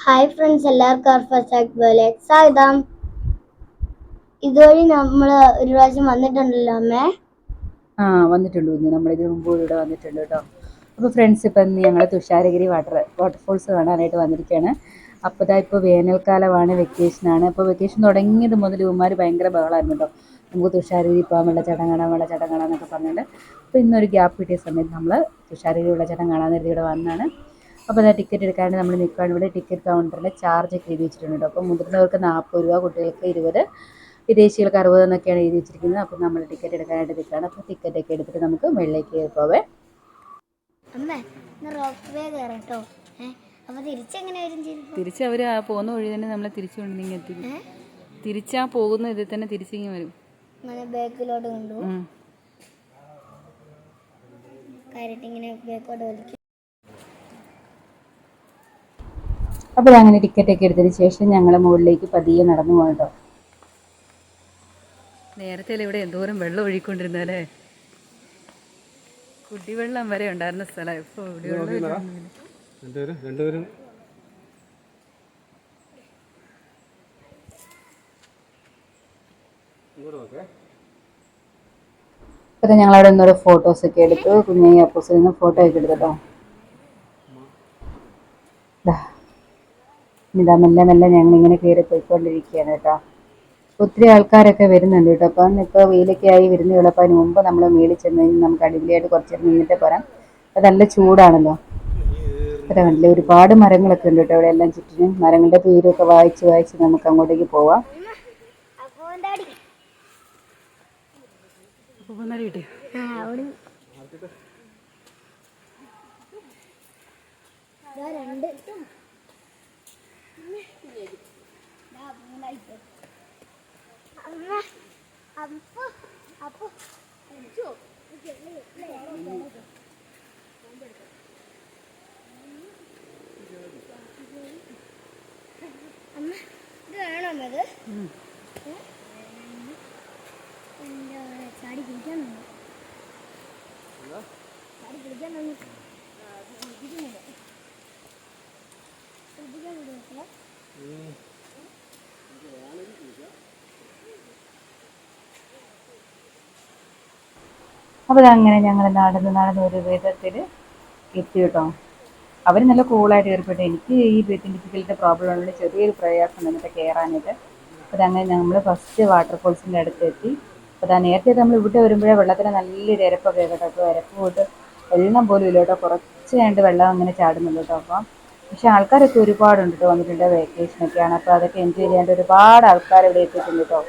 Hi friends, എല്ലാവർക്കും അർഫാസാക്ക് പോലെ സ്വാഗതം. ഇതുവഴി നമ്മൾ ഒരു പ്രാവശ്യം വന്നിട്ടുണ്ടല്ലോ അമ്മേ. വന്നിട്ടുണ്ട് കുഞ്ഞ്. നമ്മളിത് മുമ്പ് ഇവിടെ വന്നിട്ടുണ്ട് കേട്ടോ. അപ്പോൾ ഫ്രണ്ട്സ്, ഇപ്പം ഇന്ന് ഞങ്ങൾ തുഷാരഗിരി വാട്ടർഫോൾസ് കാണാനായിട്ട് വന്നിരിക്കുകയാണ്. അപ്പോൾ ഇതാ ഇപ്പോൾ വേനൽക്കാലമാണ്, വെക്കേഷനാണ്. അപ്പോൾ വെക്കേഷൻ തുടങ്ങിയത് മുതൽ ഇവന്മാർ ഭയങ്കര ബഹളമായിരുന്നു കേട്ടോ. നമുക്ക് തുഷാരഗിരി പോകാൻ, വെള്ളച്ചാട്ടം കാണാം എന്നൊക്കെ പറഞ്ഞിട്ട്. അപ്പോൾ ഇന്നൊരു ഗ്യാപ്പ് കിട്ടിയ സമയത്ത് നമ്മൾ തുഷാരഗിരി വെള്ളച്ചാട്ടം കാണാൻ നേരത്തെ ഇവിടെ വന്നാണ്. അപ്പോൾ അതാ ടിക്കറ്റ് എടുക്കാണ്ട് നമ്മൾ നിൽക്കുകയാണ്. ഇവിടെ ടിക്കറ്റ് കൗണ്ടറിൽ ചാർജ് ഒക്കെ എഴുതി വെച്ചിട്ടുണ്ട് കേട്ടോ. അപ്പോൾ മുതിർന്നവർക്ക് 40 രൂപ, കുട്ടികൾക്ക് 20, വിദേശികൾക്ക് 60 എന്നൊക്കെയാണ് എഴുതി വെച്ചിരിക്കുന്നത്. അപ്പോൾ നമ്മൾ ടിക്കറ്റ് എടുക്കാനായിട്ട് നിൽക്കുകയാണ്. അപ്പോൾ ടിക്കറ്റൊക്കെ എടുത്തിട്ട് നമുക്ക് മുകളിലേക്ക് കയറി പോവേ. തിരിച്ച് അവർ ആ പോകുന്ന വഴി തന്നെ നമ്മളെ തിരിച്ചു കൊണ്ടിങ്ങനെ എത്തിക്കും. തിരിച്ചാ പോകുന്ന ഇതിൽ തന്നെ തിരിച്ചിങ്ങനെ വരും. ബാക്കിലോട്ട് കൊണ്ടുപോകും. അപ്പോൾ അങ്ങനെ ടിക്കറ്റൊക്കെ എടുത്തതിന് ശേഷം ഞങ്ങൾ മുകളിലേക്ക് പതിയെ നടന്നു പോകട്ടോ. നേരത്തെ ഇവിടെ എന്തോരം വെള്ളം ഒഴിക്കൊണ്ടിരുന്നല്ലേ. കുടിവെള്ളം വരെ ഉണ്ടായിരുന്ന സ്ഥലം. ഇപ്പോൾ രണ്ടുപേരും അപ്പോൾ ഞങ്ങളവിടെ നിന്നൊരു ഫോട്ടോസൊക്കെ എടുത്തു. കുഞ്ഞി അപ്പൂസിൽ നിന്ന് ഫോട്ടോ ഒക്കെ എടുത്തോ. ഇതാ മെല്ലെ മെല്ലെ ഞങ്ങളിങ്ങനെ കയറി പോയിക്കൊണ്ടിരിക്കുകയാണ് കേട്ടോ. ഒത്തിരി ആൾക്കാരൊക്കെ വരുന്നുണ്ട് കേട്ടോ. അപ്പം ഇപ്പോൾ വെയിലൊക്കെ ആയി വരുന്നേ ഉള്ളൂ. അപ്പോൾ അതിന് മുമ്പ് നമ്മൾ മേളിൽ ചെന്ന് കഴിഞ്ഞാൽ നമുക്ക് അടിപൊളിയായിട്ട് കുറച്ച് നേരം നിന്നിട്ട് പോരാം. അത് നല്ല ചൂടാണല്ലോ. അത്ര നല്ല ഒരുപാട് മരങ്ങളൊക്കെ ഉണ്ട് കേട്ടോ. അവിടെ എല്ലാം ചുറ്റിനും മരങ്ങളുടെ പേരൊക്കെ വായിച്ച് നമുക്ക് അങ്ങോട്ടേക്ക് പോവാം. ചാടി പിടിക്കാൻ അപ്പോൾ അങ്ങനെ ഞങ്ങൾ നടന്ന് ഒരു വിധത്തിൽ എത്തി കേട്ടോ. അവർ നല്ല കൂളായിട്ട് കയറിപ്പോട്ടെ. എനിക്ക് ഈ ബ്രീത്തിങ് ഡിഫിക്കൽറ്റി പ്രോബ്ലം ഉള്ളത് ചെറിയൊരു പ്രയാസം വന്നിട്ട് കയറാനായിട്ട്. അപ്പോൾ അങ്ങനെ നമ്മൾ ഫസ്റ്റ് വാട്ടർഫോൾസിൻ്റെ അടുത്ത് എത്തി. അപ്പോൾ നേരത്തെ നമ്മൾ ഇവിടെ വരുമ്പോഴേ വെള്ളത്തിന് നല്ലൊരു ഇരപ്പൊക്കെ കേട്ടോ. അപ്പോൾ ഇരപ്പ് പോയിട്ട് വെള്ളം പോലും ഇല്ല കേട്ടോ. കുറച്ച് കഴിഞ്ഞിട്ട് വെള്ളം അങ്ങനെ ചാടുന്നുള്ളൂ കേട്ടോ. അപ്പം പക്ഷേ ആൾക്കാരൊക്കെ ഒരുപാടുണ്ട് കേട്ടോ. വന്നിട്ടുണ്ട്, വെക്കേഷനൊക്കെയാണ്. അപ്പോൾ അതൊക്കെ എൻജോയ് ചെയ്യാണ്ട് ഒരുപാട് ആൾക്കാർ ഇവിടെ എത്തിയിട്ടുണ്ട് കേട്ടോ.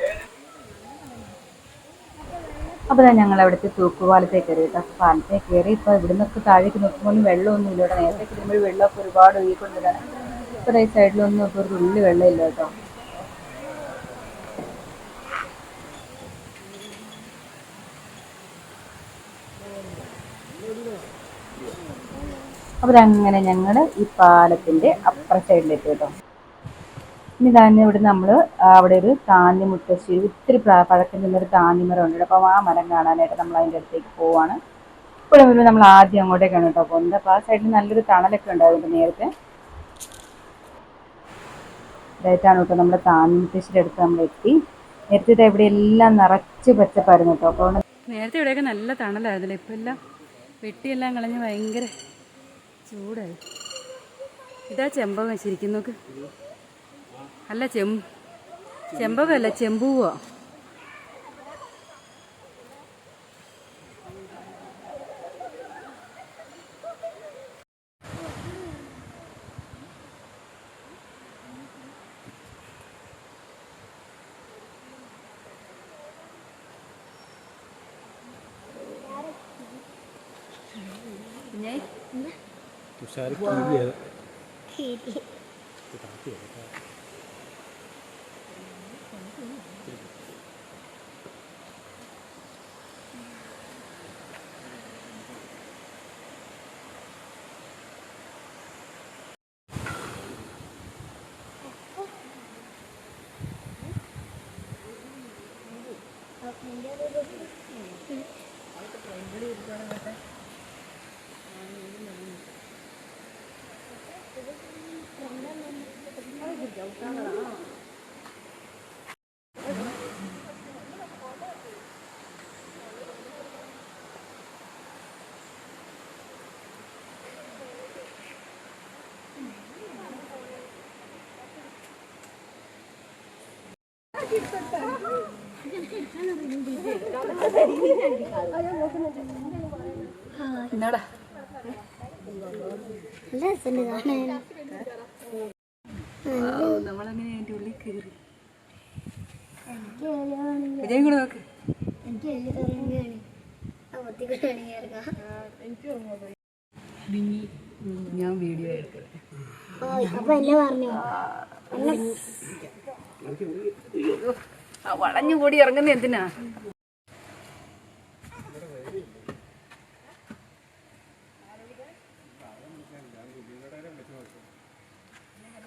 അപ്പോൾ ഞങ്ങൾ അവിടുത്തെ തൂക്കുപാലത്തേക്ക് കയറി കേട്ടോ. അപ്പോൾ പാലത്തേക്ക് കയറി ഇപ്പോൾ ഇവിടെ നിന്നൊക്കെ താഴേക്ക് നോക്കുമ്പോൾ വെള്ളമൊന്നും ഇല്ല കേട്ടോ. നേരത്തെ കിട്ടുമ്പോൾ വെള്ളമൊക്കെ ഒരുപാട് ഒഴുകിക്കൊണ്ടിരുന്നതാണ്. ഇപ്പോൾ ഈ സൈഡിലൊന്നും ഇപ്പോൾ ഒരു തുള്ളി വെള്ളമില്ല കേട്ടോ. അപ്പോൾ അങ്ങനെ ഞങ്ങൾ ഈ പാലത്തിൻ്റെ അപ്പുറ സൈഡിലെത്തി കേട്ടോ. ഇനി തന്നെ ഇവിടെ നമ്മൾ അവിടെ ഒരു താന്നി മുത്തശ്ശി, ഒത്തിരി പഴക്കം ചെന്നൊരു താന്നി മരം ഉണ്ട്. അപ്പോൾ ആ മരം കാണാനായിട്ട് നമ്മൾ അതിൻ്റെ അടുത്തേക്ക് പോവാണ്. ഇവിടെ വരുമ്പോൾ നമ്മൾ ആദ്യം അങ്ങോട്ടേക്കാണ് കേട്ടോ പോകുന്നത്. അപ്പോൾ ആ സൈഡിൽ നല്ലൊരു തണലൊക്കെ ഉണ്ടായിരുന്നു നേരത്തെ. ഇതായിട്ടാണ് കേട്ടോ നമ്മുടെ താന്നി മുത്തശ്ശിയുടെ അടുത്ത് നമ്മൾ എത്തി. നേരത്തെ ഇവിടെ എല്ലാം നിറച്ച് പച്ചപ്പായിരുന്നു കേട്ടോ. അപ്പോൾ നേരത്തെ ഇവിടെയൊക്കെ നല്ല തണലായിരുന്നില്ല. ഇപ്പോൾ എല്ലാം വെട്ടിയെല്ലാം കളഞ്ഞ് ഭയങ്കര ചൂടായി. ഇതാ ചെമ്പകം വെച്ചിരിക്കും നോക്ക്. അല്ല ചെമ്പകമല്ല, ചെമ്പൂവോ. എന്നാടാ നല്ല രസമുണ്ട് കാണാൻ. നമ്മളങ്ങനെ അതിൻ്റെ ഉള്ളിൽ കയറി. എനിക്ക് എലിയാണെങ്കിൽ വിജയം കൂടെ നോക്ക്. എനിക്ക് എലിയാണെങ്കിൽ ഒത്തിരിയാണെങ്കിൽ ഞാൻ വീഡിയോ എടുത്തത്. അപ്പൊ എന്നെ പറഞ്ഞോ വളഞ്ഞു കൂടി ഇറങ്ങുന്ന എന്തിനാ?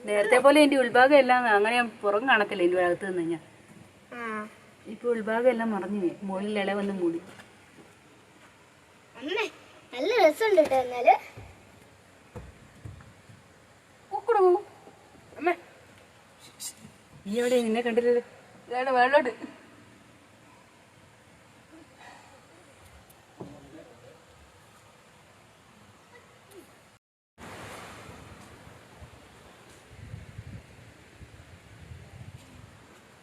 നേരത്തെ പോലെ എൻ്റെ ഉൾഭാഗം എല്ലാം അങ്ങനെ പുറം കാണത്തില്ല. എൻ്റെ അകത്ത് നിന്ന് ഞാൻ ഇപ്പൊ ഉൾഭാഗം എല്ലാം മറഞ്ഞു പോയി. മുകളിൽ ഇല വന്ന് മൂടി. അമ്മേ നല്ല രസമുണ്ട് കേട്ടോ. എന്നാല് അമ്മേ നീ എവിടെ? നിന്നെ കണ്ടില്ലല്ലോ. ഇതാണ് വെള്ളോട്ട്.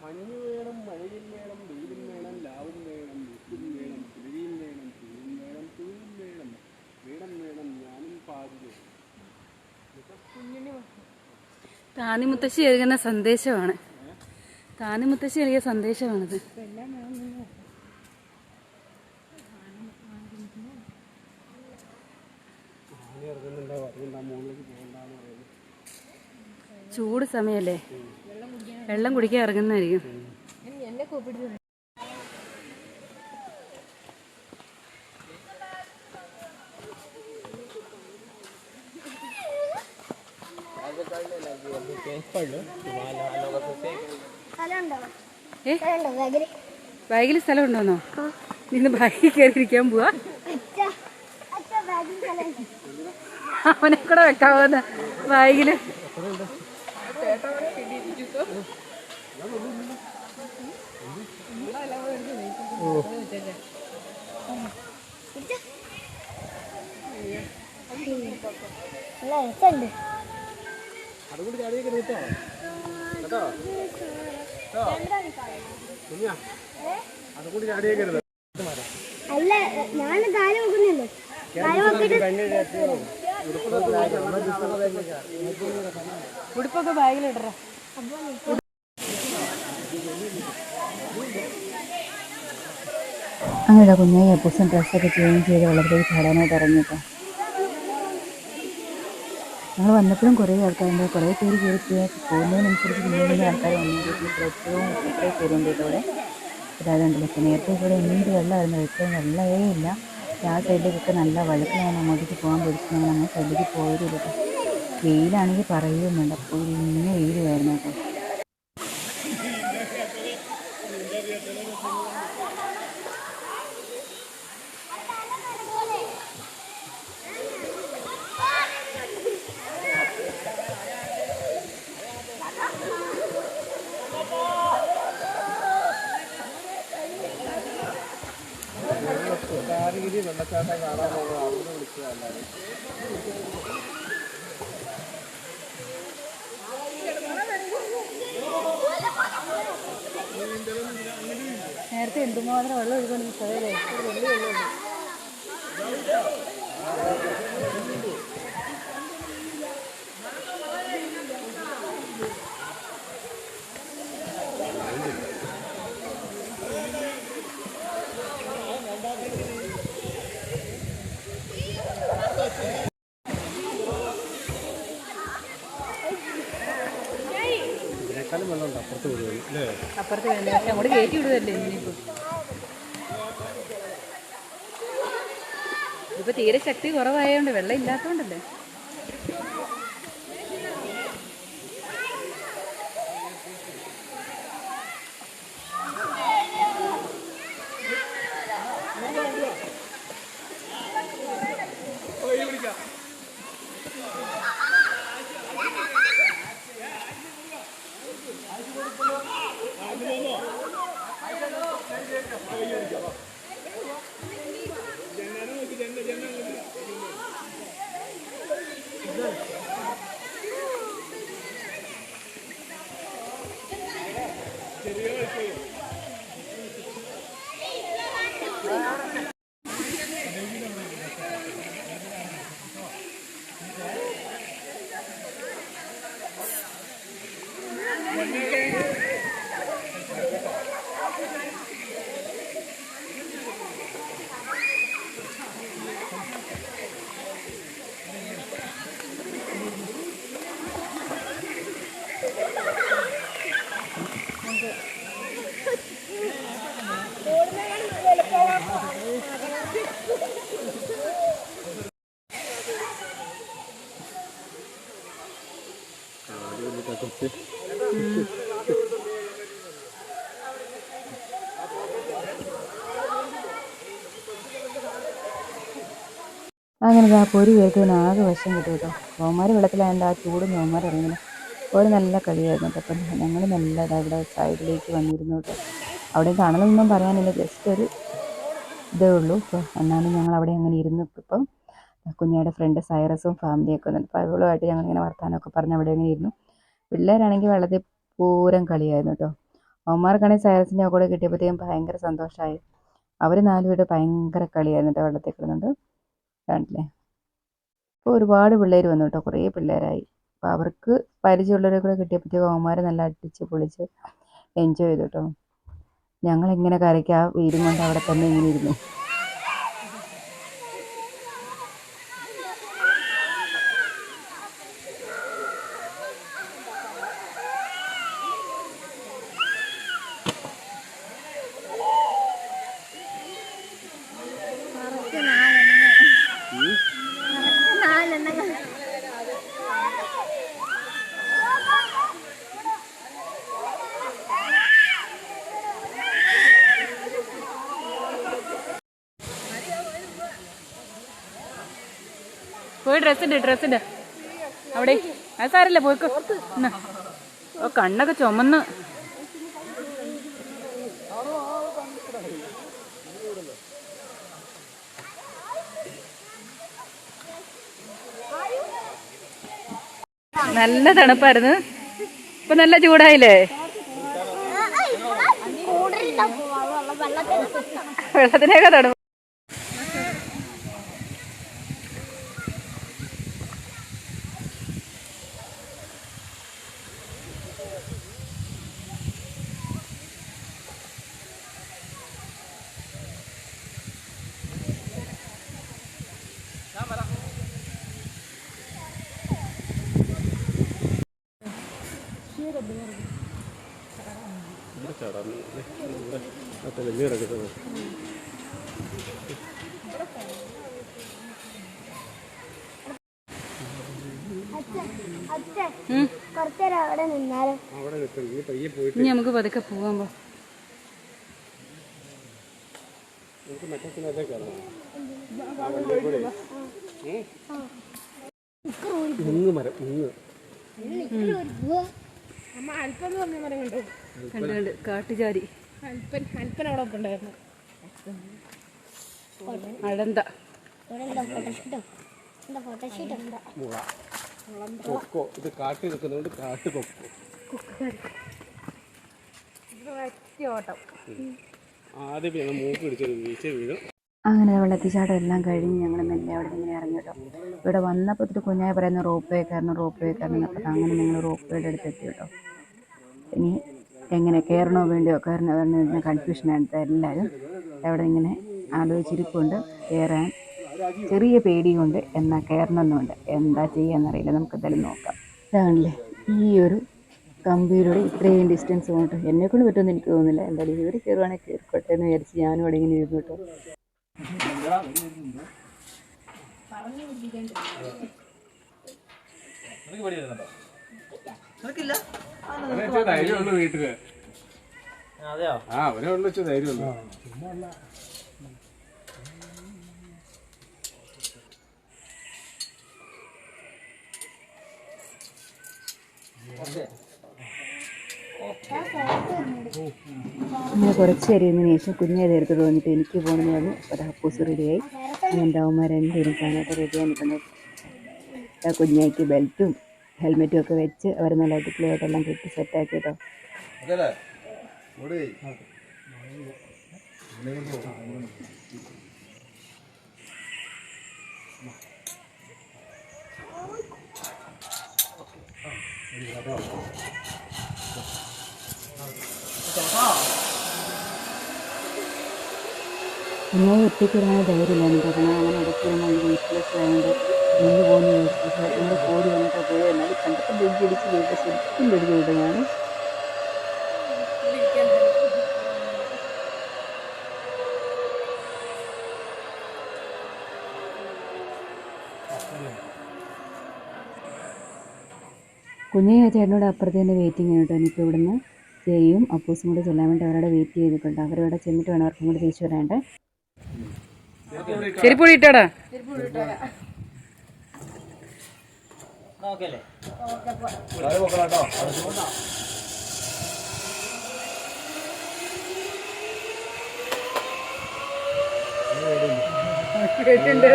മഞ്ഞ് വേണം, മഴയും വേണം, വെയിലും വേണം, ലാവും വേണം, വെക്കും വേണം, കുളിയും വേണം, കുളിയും വേണം, തുണിയും വേണം, വേണം വേണം, ഞാനും പാതിരും. താനി മുത്തശ്ശി എഴുതുന്ന സന്ദേശമാണ്. താനി മുത്തശ്ശി എഴുതിയ സന്ദേശമാണിത്. ചൂട് സമയല്ലേ, വെള്ളം കുടിക്കാൻ ഇറങ്ങുന്നതായിരിക്കും. ബാഗിൽ സ്ഥലം ഉണ്ടോന്നോ? നിന്ന് ബാഗിൽ കയറിയിരിക്കാൻ പോവാ. അവനെ കൂടെ വെക്കാവുന്ന ബാഗില്. അതുകൊണ്ട് ചാടിയൊക്കെ കേട്ടോ കേട്ടോ കുഞ്ഞാ, അതുകൊണ്ട് ചാടിയേക്കരുത്. അല്ല ഞാൻ കാര്യം നോക്കുന്നില്ലേ. ഉടുപ്പൊക്കെ ബാഗിലിടറ. അങ്ങനെ കുഞ്ഞായി അപ്പൂസൻ ഡ്രസ്സൊക്കെ ചേഞ്ച് ചെയ്ത് വെള്ളത്തിലേക്ക് ചാടാനായിട്ട് ഇറങ്ങിട്ടോ. ഞങ്ങൾ വന്നപ്പോഴും കുറേ ആൾക്കാരുണ്ട്. കുറേ പേര് കയറി പോകുന്നതിനനുസരിച്ച് പിന്നെ ആൾക്കാർ വന്നിട്ട് ഏറ്റവും എത്ര പേരുണ്ട് ഇവിടെ. അതായതുണ്ടല്ലോ. ഇപ്പോൾ നേരത്തെ ഇവിടെ എന്ത് വെള്ളമായിരുന്നു, ഏറ്റവും വെള്ളമേ ഇല്ല. ആ സൈഡിലേക്കൊക്കെ നല്ല വെള്ളത്തിലാണ് അങ്ങോട്ടേക്ക് പോകാൻ പഠിച്ചത്. നമ്മൾ അങ്ങനെ സൈഡിലേക്ക് പോയതില്ല കേട്ടോ. വെയിലാണെങ്കിൽ പറയുകയും വേണ്ട. അപ്പോൾ ഇന്ന വെയിലായിരുന്നു കേട്ടോ. രീതി വെള്ളച്ചാട്ടം കാണാൻ പോകുന്നത് അവിടുന്ന് വിളിച്ചതല്ലാതെ. നേരത്തെ എന്തുമാത്രം വെള്ളം ഒഴുകുന്നു. സ്ഥലമല്ലേ വലിയ വെള്ളമുണ്ട്. ഇതിനേക്കാളും വെള്ളമുണ്ട് അപ്പുറത്ത് വിടുന്നത് അല്ലേ? അപ്പുറത്ത് വേണ്ട, പക്ഷെ അങ്ങോട്ട് കയറ്റി വിടുകയല്ലേ ഇനിയിപ്പോൾ. ഇതിപ്പോൾ തീരെ ശക്തി കുറവായതുകൊണ്ട്, വെള്ളം ഇല്ലാത്തതുകൊണ്ടല്ലേ. അങ്ങനെ ആ പൊരി കേൾക്കുന്നതിന് ആകെ വശം കിട്ടും കേട്ടോ. അവന്മാർ വെള്ളത്തിലായതുകൊണ്ട് ആ ചൂടും അവന്മാർ അറിയുന്നില്ല. ഒരു നല്ല കളിയായിരുന്നു കേട്ടോ. അപ്പം ഞങ്ങൾ നല്ല ഇവിടെ സൈഡിലേക്ക് വന്നിരുന്നു കേട്ടോ. അവിടെ തണലൊന്നും പറയാനില്ല, ജസ്റ്റ് ഒരു ഇതേ ഉള്ളൂ. അപ്പോൾ എന്നാലും ഞങ്ങൾ അവിടെ അങ്ങനെ ഇരുന്നു. ഇപ്പം കുഞ്ഞായുടെ ഫ്രണ്ട് സൈറസും ഫാമിലിയൊക്കെ വന്നിട്ട് അപ്പോൾ അവളുമായിട്ട് ഞങ്ങളിങ്ങനെ വർത്താനമൊക്കെ പറഞ്ഞ് അവിടെ അങ്ങനെ ഇരുന്നു. പിള്ളേരാണെങ്കിൽ വെള്ളത്തിൽ പൂരം കളിയായിരുന്നു കേട്ടോ. അവന്മാർക്കാണെങ്കിൽ സൈറസിൻ്റെ കൂടെ കിട്ടിയപ്പോഴത്തേക്കും ഭയങ്കര സന്തോഷമായി. അവർ നാലുപേരുടെ ഭയങ്കര കളിയായിരുന്നു കേട്ടോ വെള്ളത്തിൽ കിടന്നുകൊണ്ട്. കണ്ടില്ലേ, ഇപ്പോൾ ഒരുപാട് പിള്ളേർ വന്നു കേട്ടോ, കുറേ പിള്ളേരായി. അപ്പോൾ അവർക്ക് പരിചയമുള്ളവരെ കൂടെ കിട്ടിയപ്പോഴത്തേക്കും അവന്മാർ നല്ല അടിച്ച് പൊളിച്ച് എൻജോയ് ചെയ്തു കേട്ടോ. ഞങ്ങളിങ്ങനെ കരയ്ക്ക് ആ വീരും കൊണ്ട് അവിടെ തന്നെ ഇങ്ങനെ ഇരുന്നു. പോയി ഡ്രസ്സുണ്ട് അവിടെ. അത് സാരല്ല, പോയിക്കോ. ഓ കണ്ണൊക്കെ ചുമന്ന്. നല്ല തണുപ്പായിരുന്നു, ഇപ്പൊ നല്ല ചൂടായില്ലേ. വെള്ളത്തിനൊക്കെ തണുപ്പ്. അവിടെ നിന്നാലും ഇനി നമുക്ക് പതുക്കെ പോകാൻ കണ്ടുകണ്ട് കാട്ടുചാരി അവിടെ ഉണ്ടായിരുന്നു. അഴന്ത കൊക്കോ, ഇത് കാട്ടിൽ നിൽക്കുന്നതുകൊണ്ട് കാട്ടു കൊക്കോ. ആദ്യം ഞങ്ങൾ മൂക്ക് പിടിച്ചൊരു വീഴ്ച വീഴും. അങ്ങനെ വെള്ളത്തിച്ചാട്ടം എല്ലാം കഴിഞ്ഞ് ഞങ്ങൾ മെല്ലെ അവിടെ നിന്ന് ഇറങ്ങി കേട്ടോ. ഇവിടെ വന്നപ്പോൾ ഒത്തിരി കുഞ്ഞായി പറയുന്ന റോപ്പ് വേ കയറണം എന്നൊക്കെ. അങ്ങനെ ഞങ്ങൾ റോപ്പ് വേയുടെ അടുത്ത് എത്തി കേട്ടോ. ഇനി എങ്ങനെ കയറണോ വേണ്ടിയോ കയറണോ കൺഫ്യൂഷനാണ് എല്ലാവരും. അവിടെ ഇങ്ങനെ ആലോചിച്ചിരിപ്പുണ്ട്. കയറാൻ ചെറിയ പേടിയുണ്ട്, എന്നാൽ കയറണമെന്നുണ്ട്. എന്താ ചെയ്യാന്നറിയില്ല, നമുക്ക് എന്തായാലും നോക്കാം. ഇതാണല്ലേ ഈ ഒരു കമ്പിയിലൂടെ ഇത്രയും ഡിസ്റ്റൻസ് പോയിട്ട് എന്നെക്കൊണ്ട് പറ്റുമെന്ന് എനിക്ക് തോന്നുന്നില്ല. എന്തായാലും ഇവർ കയറുവാണെങ്കിൽ കയറിക്കോട്ടെ എന്ന് വിചാരിച്ച് ഞാനും അവിടെ ഇങ്ങനെ ഇരുന്നു കേട്ടോ. ധൈര്യമുള്ളൂ വീട്ടില്. അവനെ ഉള്ളു വെച്ച ധൈര്യമുള്ളൂ. അങ്ങനെ കുറച്ച് നേരം ശേഷം കുഞ്ഞെ നേരത്തെ തോന്നിയിട്ട് എനിക്ക് പോകണമെന്ന് പറഞ്ഞു. ഒരു ഹപ്പൂസ് റെഡിയായി. അങ്ങനെ അവന്മാർ രണ്ടുപേരും കാണാനായിട്ട് റെഡിയായി നിൽക്കുന്നത്. കുഞ്ഞായിക്ക് ബെൽറ്റും ഹെൽമെറ്റും ഒക്കെ വെച്ച് അവർ നല്ല അടിപൊളിയായിട്ടെല്ലാം കെട്ടി സെറ്റാക്കി കേട്ടോ. കുഞ്ഞായി ഒറ്റയ്ക്ക് ഇടാൻ ധൈര്യമില്ലായിരുന്നു. കാരണം അങ്ങനെ ഇടയ്ക്ക് വീട്ടിലേക്ക് ആയതുകൊണ്ട് നിന്ന് പോകുന്ന ഞങ്ങൾ കൂടി വന്നിട്ട് പോയി. എന്നാലും കണ്ടപ്പോൾ ബെഞ്ച് അടിച്ച് വീട്ടിൽ ശരിക്കും പിടിച്ചു വിടുകയാണ്. കുഞ്ഞേ ചേട്ടനോട് അപ്പുറത്ത് തന്നെ വെയിറ്റിംഗ് കേട്ടോ. ഇനിയിപ്പോൾ ഇവിടുന്ന് ചെയ്യും അപ്പൂസും കൂടെ ചെല്ലാൻ വേണ്ടി അവരവിടെ വെയിറ്റ് ചെയ്തിട്ടുണ്ട്. അവരവിടെ ചെന്നിട്ട് വേണം അവർക്കും കൂടി തിരിച്ചു വരാണ്ട്. ചെരിപ്പൊടി ഇട്ടാടാ. പേടിയുണ്ട്.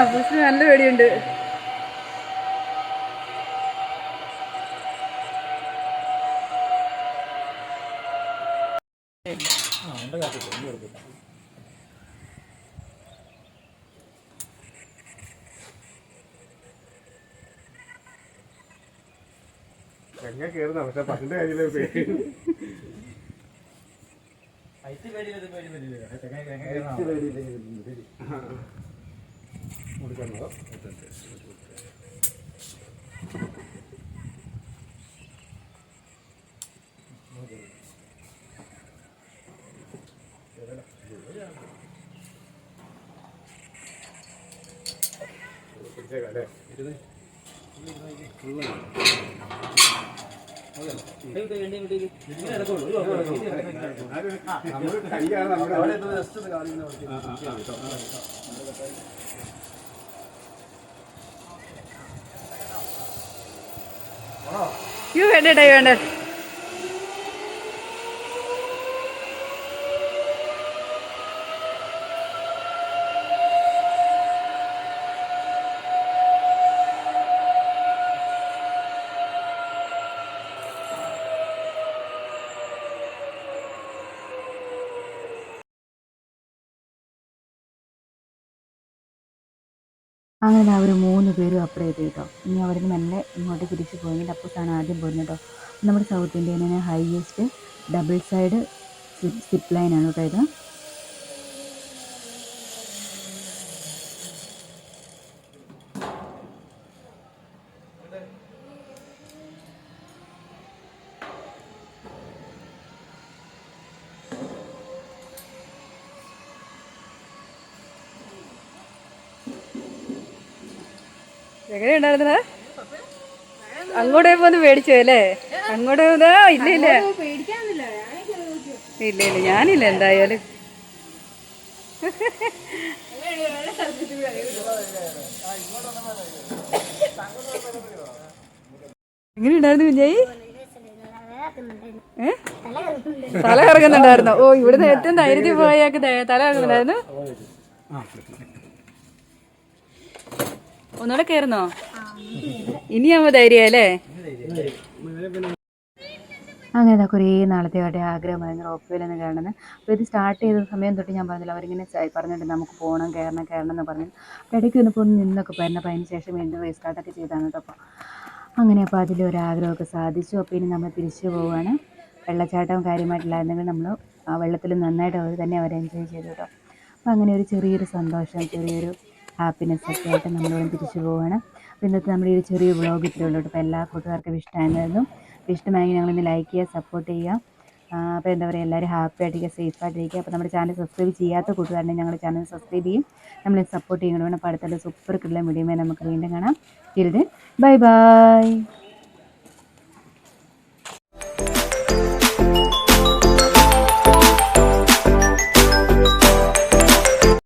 അപ്പൂസിന് നല്ല പേടിയുണ്ട്. എങ്ങനെ കേറുന്ന പക്ഷെ പത്തിന്റെ കാര്യത്തില് പേടി കൊടുക്കണോ? പിടിച്ചേക്കല്ലേ വേണ്ടേ വേണ്ട. അങ്ങനെ അവർ 3 പേരും അപ്പുറം എത്തി കേട്ടോ. ഇനി അവിടുന്ന് മെല്ലെ ഇങ്ങോട്ട് തിരിച്ച് പോയെങ്കിൽ അപ്പൂസാണ് ആദ്യം പോരുന്നത് കേട്ടോ. നമ്മുടെ സൗത്ത് ഇന്ത്യയിലെ ഹൈയസ്റ്റ് ഡബിൾ സൈഡ് സിപ്പ് ലൈനാണ് കേട്ടോ ഇത്. എങ്ങനെയുണ്ടായിരുന്നേ? അങ്ങോട്ടേ പോന്ന് പേടിച്ചു അല്ലേ? അങ്ങോട്ട് ഇല്ല ഇല്ല ഇല്ല ഇല്ല ഞാനില്ല എന്തായാലും. എങ്ങനെയുണ്ടായിരുന്നു കുഞ്ഞായി? തല കറങ്ങുന്നുണ്ടായിരുന്നോ? ഓ, ഇവിടുന്ന് ഏറ്റവും ധൈര്യത്തിൽ പോയാക്ക് തല കറങ്ങുന്നുണ്ടായിരുന്നു. ഒന്നുകൂടെ കയറുന്നോ? ഇനിയാവുമ്പോ ധൈര്യം അല്ലേ? അങ്ങനെ കുറേ നാളത്തെ ആഗ്രഹമായിരുന്നു റോപ്പ് വേലൊന്ന് കാണുന്നത്. അപ്പോൾ ഇത് സ്റ്റാർട്ട് ചെയ്ത സമയം തൊട്ട് ഞാൻ പറഞ്ഞില്ല, അവരിങ്ങനെ പറഞ്ഞിട്ട് നമുക്ക് പോകണം കയറണം എന്ന് പറഞ്ഞു. അപ്പോൾ ഇടയ്ക്ക് വന്നപ്പോൾ ഒന്ന് നിന്നൊക്കെ പറഞ്ഞു. അപ്പോൾ അതിന് ശേഷം വീണ്ടും റീസ്റ്റാർട്ടൊക്കെ ചെയ്താണ് കേട്ടോ. അപ്പോൾ അതിലൊരാഗ്രഹമൊക്കെ സാധിച്ചു. അപ്പോൾ ഇനി നമ്മൾ തിരിച്ചു പോവുകയാണ്. വെള്ളച്ചാട്ടവും കാര്യമായിട്ടില്ലായിരുന്നെങ്കിൽ നമ്മൾ ആ വെള്ളത്തിൽ നന്നായിട്ട് അവർ എൻജോയ് ചെയ്തു കേട്ടോ. അപ്പോൾ അങ്ങനെ ഒരു ചെറിയൊരു സന്തോഷം, ചെറിയൊരു ഹാപ്പിനെസ്സൊക്കെ ആയിട്ട് നമ്മളിവിടെ തിരിച്ചു പോവുകയാണ്. അപ്പോൾ ഇന്നത്തെ നമ്മുടെ ഈ ചെറിയ വ്ളോഗ് ഇത്രയേ ഉള്ളൂ. അപ്പോൾ എല്ലാ കൂട്ടുകാർക്കും ഇഷ്ടമായിരുന്നു. ഇഷ്ടമായെങ്കിൽ ഞങ്ങളൊന്ന് ലൈക്ക് ചെയ്യുക, സപ്പോർട്ട് ചെയ്യുക. അപ്പോൾ എന്താ പറയുക, എല്ലാവരും ഹാപ്പി ആയിട്ടിരിക്കുക, സേഫ് ആയിട്ടിരിക്കുക. അപ്പോൾ നമ്മുടെ ചാനൽ സബ്സ്ക്രൈബ് ചെയ്യാത്ത കൂട്ടുകാരനെ ഞങ്ങളുടെ ചാനൽ സബ്സ്ക്രൈബ് ചെയ്യും, നമ്മളെ സപ്പോർട്ട് ചെയ്യണം. അപ്പോൾ അടുത്തുള്ള സൂപ്പർ കിട്ടുന്ന വീഡിയോയുമായി നമുക്ക് വീണ്ടും കാണാം. Bye bye.